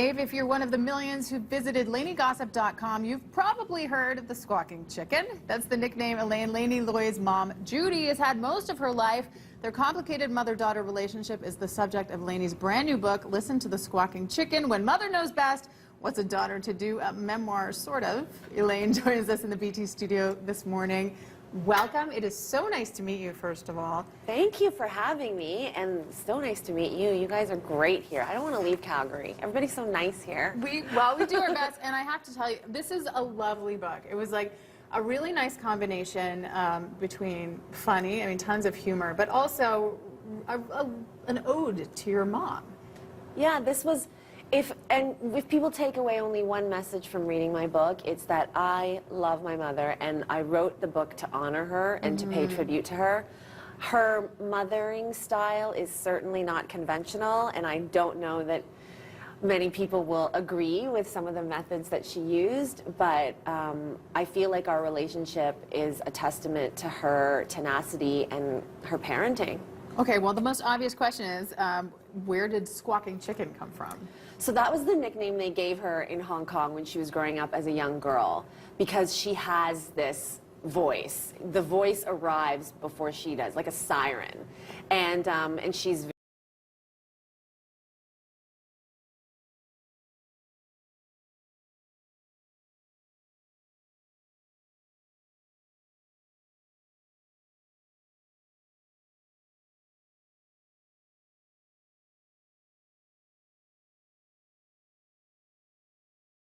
If you're one of the millions who visited Laineygossip.com, you've probably heard of the Squawking Chicken. That's the nickname Elaine Lui's mom, Judy, has had most of her life. Their complicated mother-daughter relationship is the subject of Lainey's brand new book, Listen to the Squawking Chicken, When Mother Knows Best, What's a Daughter to Do? A memoir, sort of. Elaine joins us in the BT studio this morning. Welcome. It is so nice to meet you, first of all. Thank you for having me, and so nice to meet you. You guys are great here. I don't want to leave Calgary. Everybody's so nice here. We do our best, and I have to tell you, this is a lovely book. It was like a really nice combination between funny, I mean, tons of humor, but also an ode to your mom. Yeah, this was, if people take away only one message from reading my book, it's that I love my mother, and I wrote the book to honor her and to pay tribute to her. Her mothering style is certainly not conventional, and I don't know that many people will agree with some of the methods that she used, but I feel like our relationship is a testament to her tenacity and her parenting. Okay, well, the most obvious question is, where did Squawking Chicken come from? So that was the nickname they gave her in Hong Kong when she was growing up as a young girl, because she has this voice. The voice arrives before she does, like a siren, and she's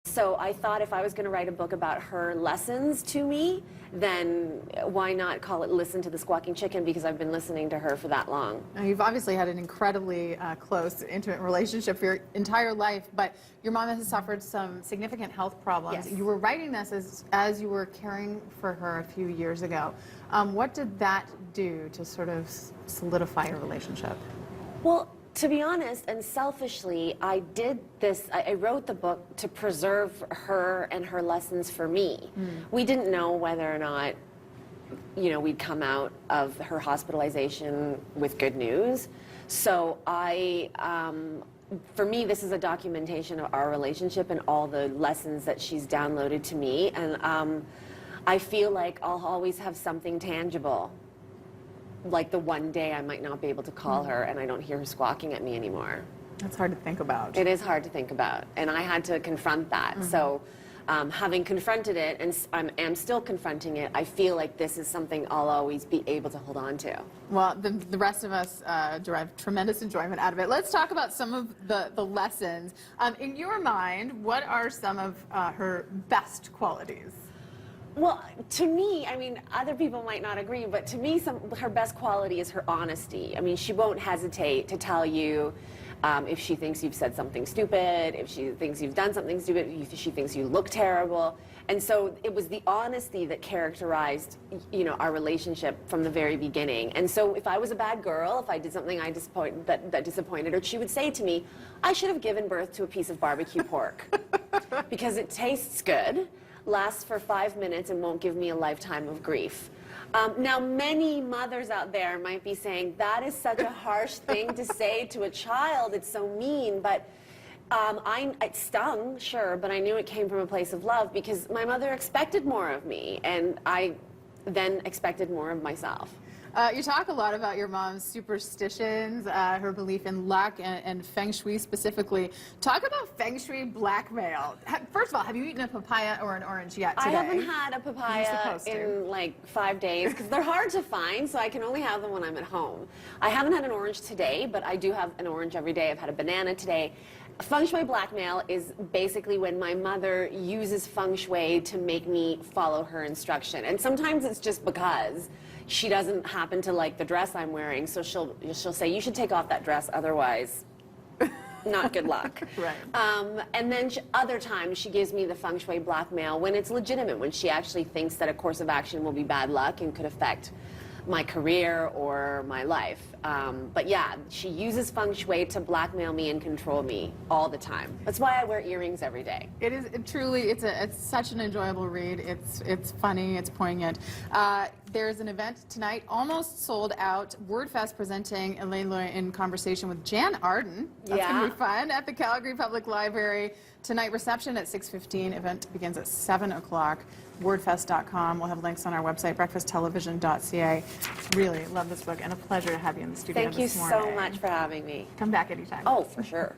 So I thought if I was going to write a book about her lessons to me, then why not call it Listen to the Squawking Chicken, because I've been listening to her for that long. Now, you've obviously had an incredibly close, intimate relationship for your entire life, but your mom has suffered some significant health problems. Yes. You were writing this as you were caring for her a few years ago. What did that do to sort of solidify your relationship? Well, to be honest, and selfishly, I did this, I wrote the book to preserve her and her lessons for me. We didn't know whether or not, you know, we'd come out of her hospitalization with good news. So for me, this is a documentation of our relationship and all the lessons that she's downloaded to me. And I feel like I'll always have something tangible. Like the one day I might not be able to call her and I don't hear her squawking at me anymore. That's hard to think about. It is hard to think about, and I had to confront that. So having confronted it, and I'm still confronting it, I feel like this is something I'll always be able to hold on to. Well, the rest of us derive tremendous enjoyment out of it. Let's talk about some of the lessons. In your mind, what are some of her best qualities? Well, to me, I mean, other people might not agree, but to me, her best quality is her honesty. I mean, she won't hesitate to tell you if she thinks you've said something stupid, if she thinks you've done something stupid, if she thinks you look terrible. And so it was the honesty that characterized, you know, our relationship from the very beginning. And so if I was a bad girl, if I did something that disappointed her, she would say to me, I should have given birth to a piece of barbecue pork because it tastes good, lasts for 5 minutes, and won't give me a lifetime of grief. Now, many mothers out there might be saying, that is such a harsh thing to say to a child, it's so mean, but it stung, sure, but I knew it came from a place of love because my mother expected more of me, and I then expected more of myself. You talk a lot about your mom's superstitions, her belief in luck and feng shui specifically. Talk about feng shui blackmail. First of all, have you eaten a papaya or an orange yet today? I haven't had a papaya in like 5 days because they're hard to find, so I can only have them when I'm at home. I haven't had an orange today, but I do have an orange every day. I've had a banana today. Feng shui blackmail is basically when my mother uses feng shui to make me follow her instruction. And sometimes it's just because she doesn't happen to like the dress I'm wearing, so she'll say, you should take off that dress, otherwise not good luck. Right. And then other times she gives me the feng shui blackmail when it's legitimate, when she actually thinks that a course of action will be bad luck and could affect my career or my life. But yeah, she uses feng shui to blackmail me and control me all the time. That's why I wear earrings every day. It is truly, it's such an enjoyable read. It's funny, it's poignant. There's an event tonight, almost sold out. WordFest presenting Elaine Lui in conversation with Jan Arden. That's going to be fun at the Calgary Public Library. Tonight, reception at 6:15. Event begins at 7 o'clock. Wordfest.com. We'll have links on our website, breakfasttelevision.ca. Really love this book, and a pleasure to have you in the studio Thank you this morning. so much for having me. Come back anytime. Oh, for sure.